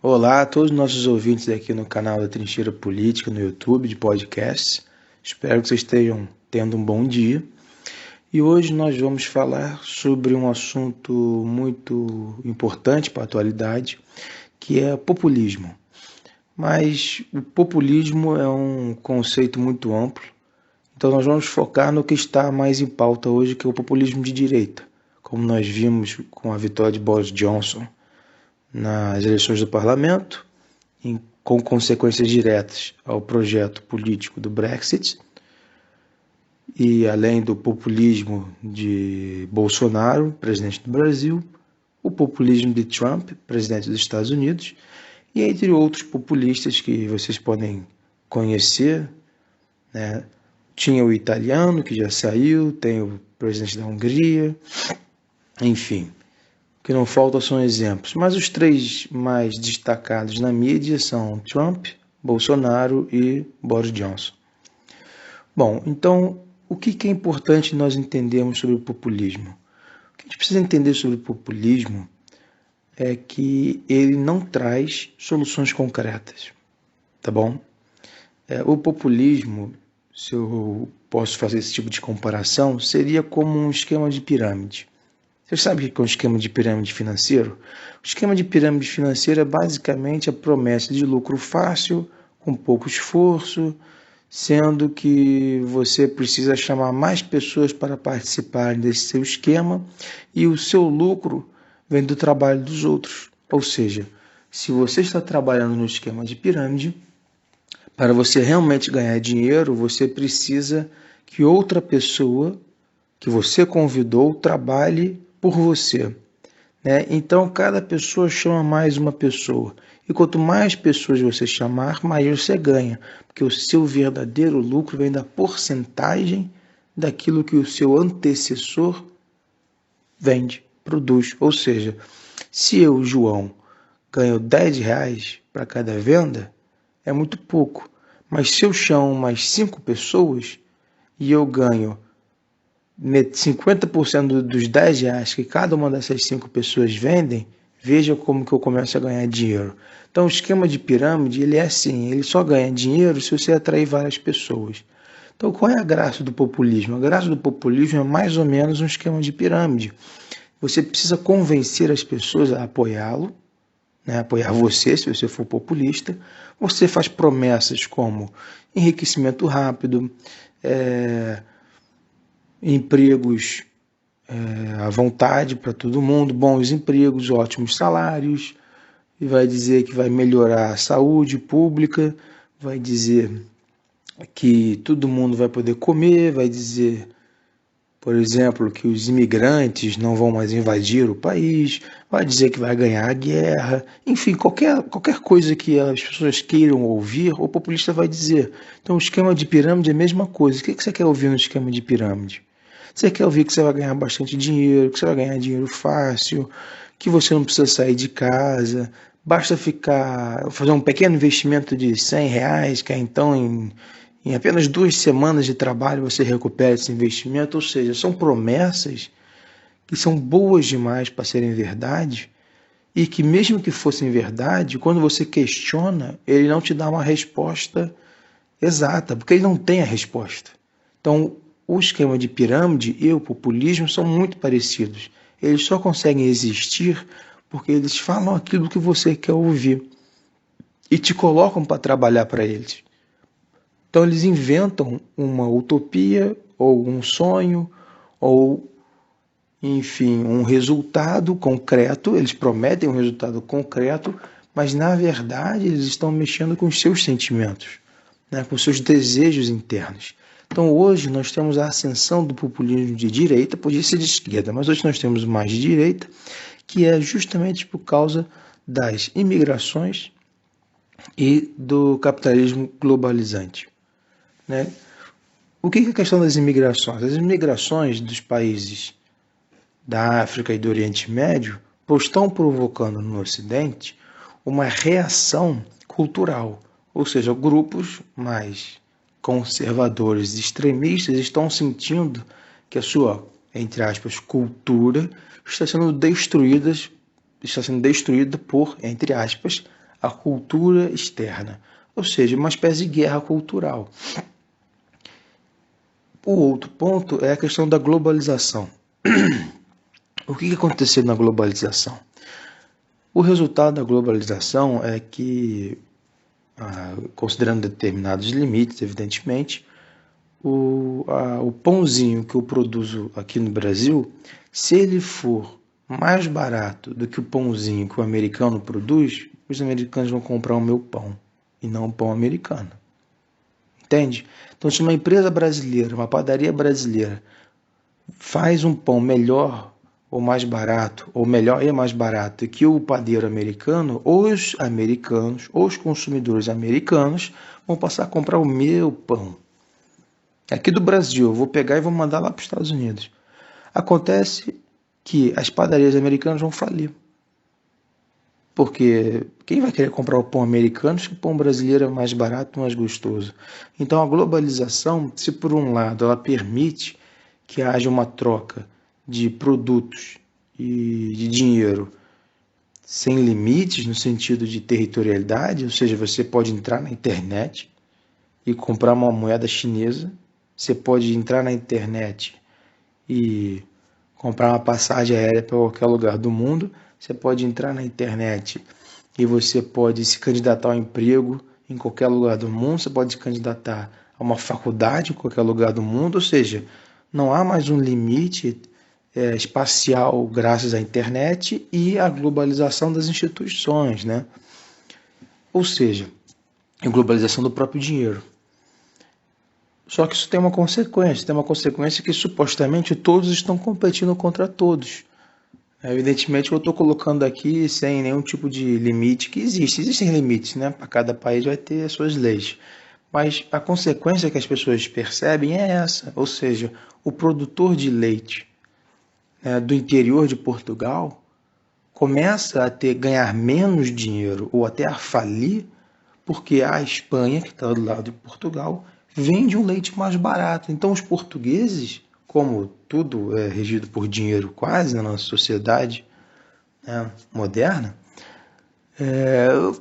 Olá a todos os nossos ouvintes aqui no canal da Trincheira Política, no YouTube, de podcasts. Espero que vocês estejam tendo um bom dia. E hoje nós vamos falar sobre um assunto muito importante para a atualidade, que é populismo. Mas o populismo é um conceito muito amplo, então nós vamos focar no que está mais em pauta hoje, que é o populismo de direita, como nós vimos com a vitória de Boris Johnson nas eleições do parlamento, com consequências diretas ao projeto político do Brexit, e além do populismo de Bolsonaro, presidente do Brasil, o populismo de Trump, presidente dos Estados Unidos, e entre outros populistas que vocês podem conhecer, né? Tinha o italiano, que já saiu, tem o presidente da Hungria, enfim. O que não falta são exemplos, mas os três mais destacados na mídia são Trump, Bolsonaro e Boris Johnson. Bom, então, o que é importante nós entendermos sobre o populismo? O que a gente precisa entender sobre o populismo é que ele não traz soluções concretas, tá bom? O populismo, se eu posso fazer esse tipo de comparação, seria como um esquema de pirâmide. Você sabe o que é um esquema de pirâmide financeiro? O esquema de pirâmide financeira é basicamente a promessa de lucro fácil, com pouco esforço, sendo que você precisa chamar mais pessoas para participarem desse seu esquema e o seu lucro vem do trabalho dos outros. Ou seja, se você está trabalhando no esquema de pirâmide, para você realmente ganhar dinheiro, você precisa que outra pessoa que você convidou trabalhe por você, né? Então cada pessoa chama mais uma pessoa, e quanto mais pessoas você chamar, mais você ganha, porque o seu verdadeiro lucro vem da porcentagem daquilo que o seu antecessor vende, produz. Ou seja, se eu, João, ganho R$10 para cada venda, é muito pouco, mas se eu chamo mais 5 pessoas e eu ganho 50% dos R$10 que cada uma dessas 5 pessoas vendem, veja como que eu começo a ganhar dinheiro. Então o esquema de pirâmide, ele é assim, ele só ganha dinheiro se você atrair várias pessoas. Então qual é a graça do populismo? A graça do populismo é mais ou menos um esquema de pirâmide. Você precisa convencer as pessoas a apoiá-lo, né? Apoiar você, se você for populista. Você faz promessas como enriquecimento rápido, empregos à vontade para todo mundo, bons empregos, ótimos salários, e vai dizer que vai melhorar a saúde pública, vai dizer que todo mundo vai poder comer, vai dizer, por exemplo, que os imigrantes não vão mais invadir o país, vai dizer que vai ganhar a guerra, enfim, qualquer coisa que as pessoas queiram ouvir, o populista vai dizer. Então o esquema de pirâmide é a mesma coisa. O que você quer ouvir no esquema de pirâmide? Você quer ouvir que você vai ganhar bastante dinheiro, que você vai ganhar dinheiro fácil, que você não precisa sair de casa, basta fazer um pequeno investimento de R$100, que então em apenas 2 semanas de trabalho você recupera esse investimento. Ou seja, são promessas que são boas demais para serem verdade e que mesmo que fossem verdade, quando você questiona, ele não te dá uma resposta exata, porque ele não tem a resposta. Então, o esquema de pirâmide e o populismo são muito parecidos. Eles só conseguem existir porque eles falam aquilo que você quer ouvir e te colocam para trabalhar para eles. Então eles inventam uma utopia ou um sonho ou, enfim, um resultado concreto. Eles prometem um resultado concreto, mas na verdade eles estão mexendo com os seus sentimentos, né, com os seus desejos internos. Então hoje nós temos a ascensão do populismo de direita, podia ser de esquerda, mas hoje nós temos mais de direita, que é justamente por causa das imigrações e do capitalismo globalizante, né? O que é a questão das imigrações? As imigrações dos países da África e do Oriente Médio estão provocando no Ocidente uma reação cultural, ou seja, grupos mais conservadores e extremistas estão sentindo que a sua, entre aspas, cultura está sendo destruída por, entre aspas, a cultura externa, ou seja, uma espécie de guerra cultural. O outro ponto é a questão da globalização. O que aconteceu na globalização? O resultado da globalização é que, considerando determinados limites, evidentemente, o pãozinho que eu produzo aqui no Brasil, se ele for mais barato do que o pãozinho que o americano produz, os americanos vão comprar o meu pão e não o pão americano. Entende? Então, se uma empresa brasileira, uma padaria brasileira, faz um pão melhor ou mais barato, ou melhor e mais barato que o padeiro americano, os americanos, os consumidores americanos vão passar a comprar o meu pão. Aqui do Brasil, eu vou pegar e vou mandar lá para os Estados Unidos. Acontece que as padarias americanas vão falir. Porque quem vai querer comprar o pão americano se o pão brasileiro é mais barato, mais gostoso? Então a globalização, se por um lado ela permite que haja uma troca de produtos e de dinheiro sem limites no sentido de territorialidade, ou seja, você pode entrar na internet e comprar uma moeda chinesa, você pode entrar na internet e comprar uma passagem aérea para qualquer lugar do mundo, você pode entrar na internet e você pode se candidatar ao emprego em qualquer lugar do mundo, você pode se candidatar a uma faculdade em qualquer lugar do mundo, ou seja, não há mais um limite espacial graças à internet e à globalização das instituições, né? Ou seja, a globalização do próprio dinheiro. Só que isso tem uma consequência que supostamente todos estão competindo contra todos. Evidentemente eu estou colocando aqui sem nenhum tipo de limite, que existem limites, né? Para cada país vai ter as suas leis. Mas a consequência que as pessoas percebem é essa, ou seja, o produtor de leite do interior de Portugal começa a ganhar menos dinheiro ou até a falir, porque a Espanha, que está do lado de Portugal, vende um leite mais barato. Então os portugueses, como tudo é regido por dinheiro quase na nossa sociedade moderna,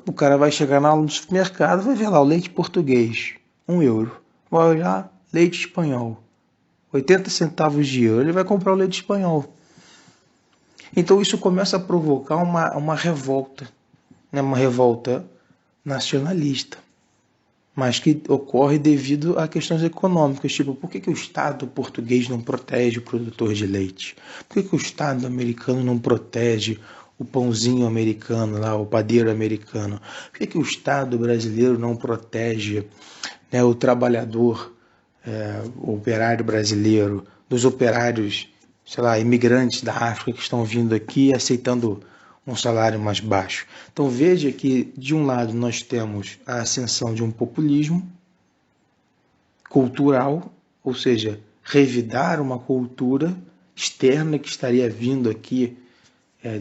o cara vai chegar no supermercado, vai ver lá o leite português, €1. Vai olhar leite espanhol, 80 centavos de euro, ele vai comprar o leite espanhol. Então isso começa a provocar uma revolta, uma revolta nacionalista, mas que ocorre devido a questões econômicas, tipo, por que o Estado português não protege o produtor de leite? Por que o Estado americano não protege o pãozinho americano, lá, o padeiro americano? Por que o Estado brasileiro não protege o trabalhador, o operário brasileiro, dos operários, sei lá, imigrantes da África que estão vindo aqui aceitando um salário mais baixo? Então veja que, de um lado, nós temos a ascensão de um populismo cultural, ou seja, revidar uma cultura externa que estaria vindo aqui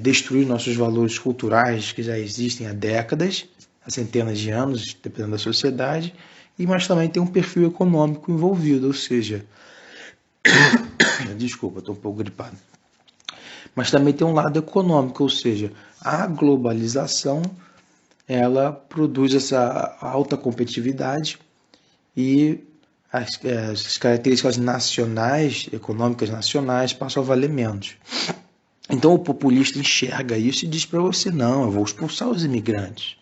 destruir nossos valores culturais que já existem há décadas, há centenas de anos, dependendo da sociedade, mas também tem um perfil econômico envolvido, ou seja, desculpa, estou um pouco gripado. Mas também tem um lado econômico, ou seja, a globalização ela produz essa alta competitividade e as características nacionais, econômicas nacionais, passam a valer menos. Então o populista enxerga isso e diz para você, não, eu vou expulsar os imigrantes.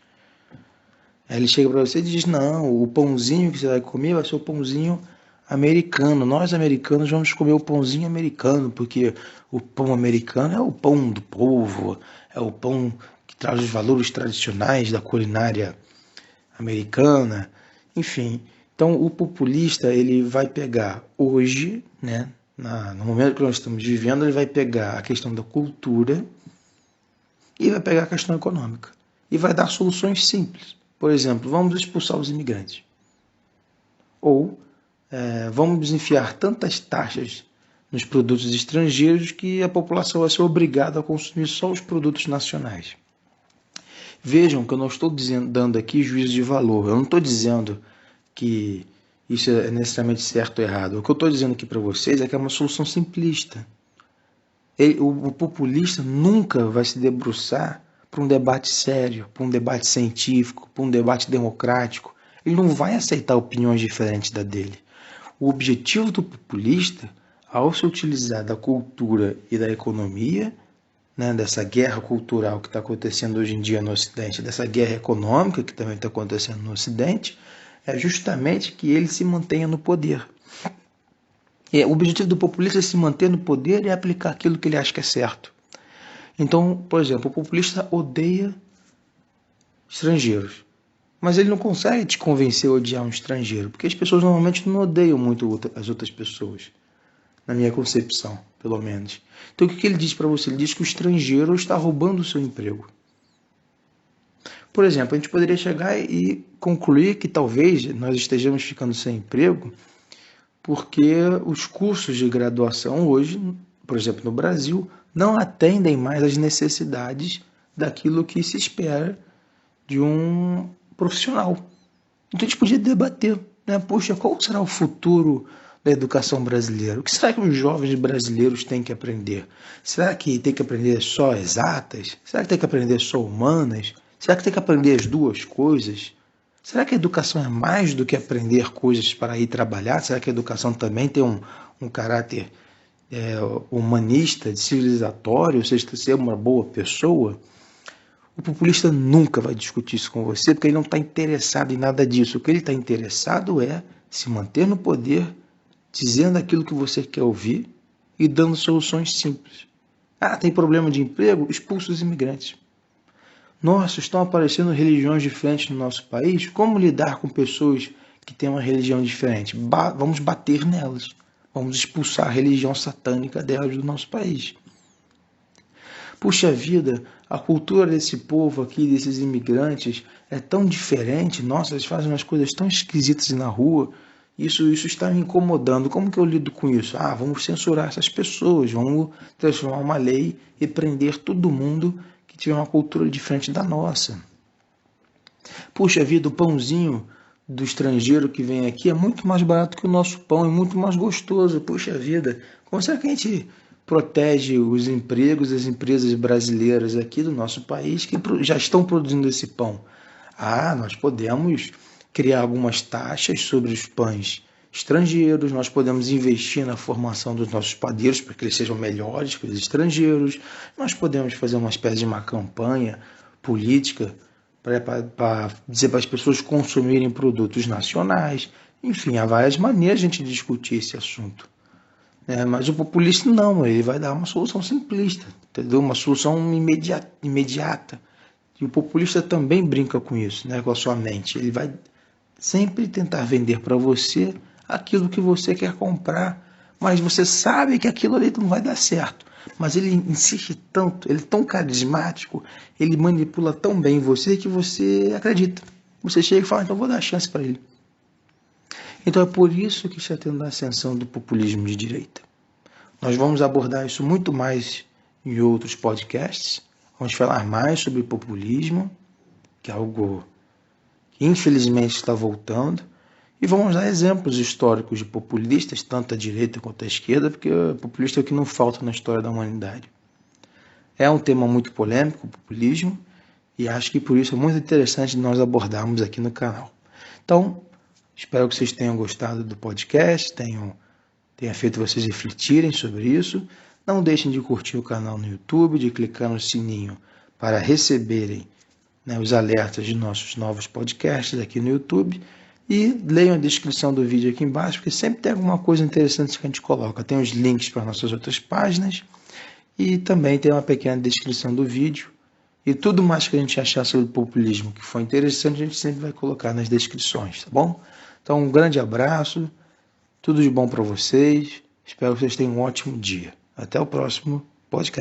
Aí ele chega para você e diz, não, o pãozinho que você vai comer vai ser o pãozinho americano. Nós, americanos, vamos comer o pãozinho americano, porque o pão americano é o pão do povo, é o pão que traz os valores tradicionais da culinária americana. Enfim, então o populista ele vai pegar hoje, no momento que nós estamos vivendo, ele vai pegar a questão da cultura e vai pegar a questão econômica. E vai dar soluções simples. Por exemplo, vamos expulsar os imigrantes. Ou vamos enfiar tantas taxas nos produtos estrangeiros que a população vai ser obrigada a consumir só os produtos nacionais. Vejam que eu não estou dando aqui juízo de valor. Eu não estou dizendo que isso é necessariamente certo ou errado. O que eu estou dizendo aqui para vocês é que é uma solução simplista. O populista nunca vai se debruçar para um debate sério, para um debate científico, para um debate democrático. Ele não vai aceitar opiniões diferentes da dele. O objetivo do populista, ao se utilizar da cultura e da economia, né, dessa guerra cultural que está acontecendo hoje em dia no Ocidente, dessa guerra econômica que também está acontecendo no Ocidente, é justamente que ele se mantenha no poder. O objetivo do populista é se manter no poder e aplicar aquilo que ele acha que é certo. Então, por exemplo, o populista odeia estrangeiros, mas ele não consegue te convencer a odiar um estrangeiro, porque as pessoas normalmente não odeiam muito as outras pessoas, na minha concepção, pelo menos. Então, o que ele diz para você? Ele diz que o estrangeiro está roubando o seu emprego. Por exemplo, a gente poderia chegar e concluir que talvez nós estejamos ficando sem emprego porque os cursos de graduação hoje, por exemplo, no Brasil, não atendem mais às necessidades daquilo que se espera de um profissional. Então a gente podia debater, né? Poxa, qual será o futuro da educação brasileira? O que será que os jovens brasileiros têm que aprender? Será que tem que aprender só exatas? Será que tem que aprender só humanas? Será que tem que aprender as duas coisas? Será que a educação é mais do que aprender coisas para ir trabalhar? Será que a educação também tem um caráter humanista, civilizatório, ou seja, ser uma boa pessoa? O populista nunca vai discutir isso com você, porque ele não está interessado em nada disso. O que ele está interessado é se manter no poder, dizendo aquilo que você quer ouvir e dando soluções simples. Ah, tem problema de emprego? Expulsa os imigrantes. Nossa, estão aparecendo religiões diferentes no nosso país. Como lidar com pessoas que têm uma religião diferente? Vamos bater nelas. Vamos expulsar a religião satânica delas do nosso país. Puxa vida, a cultura desse povo aqui, desses imigrantes, é tão diferente. Nossa, eles fazem umas coisas tão esquisitas na rua. Isso está me incomodando. Como que eu lido com isso? Ah, vamos censurar essas pessoas. Vamos transformar uma lei e prender todo mundo que tiver uma cultura diferente da nossa. Puxa vida, o pãozinho do estrangeiro que vem aqui é muito mais barato que o nosso pão, é muito mais gostoso. Puxa vida, como será que a gente protege os empregos das empresas brasileiras aqui do nosso país que já estão produzindo esse pão? Ah, nós podemos criar algumas taxas sobre os pães estrangeiros, nós podemos investir na formação dos nossos padeiros para que eles sejam melhores que os estrangeiros, nós podemos fazer uma espécie de uma campanha política para dizer para as pessoas consumirem produtos nacionais. Enfim, há várias maneiras de a gente discutir esse assunto. Mas o populista não, ele vai dar uma solução simplista, entendeu? Uma solução imediata. E o populista também brinca com isso, né? Com a sua mente. Ele vai sempre tentar vender para você aquilo que você quer comprar, mas você sabe que aquilo ali não vai dar certo. Mas ele insiste tanto, ele é tão carismático, ele manipula tão bem você que você acredita. Você chega e fala, então vou dar chance para ele. Então é por isso que está tendo a ascensão do populismo de direita. Nós vamos abordar isso muito mais em outros podcasts. Vamos falar mais sobre populismo, que é algo que infelizmente está voltando. E vamos dar exemplos históricos de populistas, tanto à direita quanto à esquerda, porque o populista é o que não falta na história da humanidade. É um tema muito polêmico, o populismo, e acho que por isso é muito interessante nós abordarmos aqui no canal. Então, espero que vocês tenham gostado do podcast, tenha feito vocês refletirem sobre isso. Não deixem de curtir o canal no YouTube, de clicar no sininho para receberem, os alertas de nossos novos podcasts aqui no YouTube. E leiam a descrição do vídeo aqui embaixo, porque sempre tem alguma coisa interessante que a gente coloca. Tem os links para nossas outras páginas e também tem uma pequena descrição do vídeo. E tudo mais que a gente achar sobre o populismo que for interessante, a gente sempre vai colocar nas descrições, tá bom? Então, um grande abraço, tudo de bom para vocês. Espero que vocês tenham um ótimo dia. Até o próximo podcast.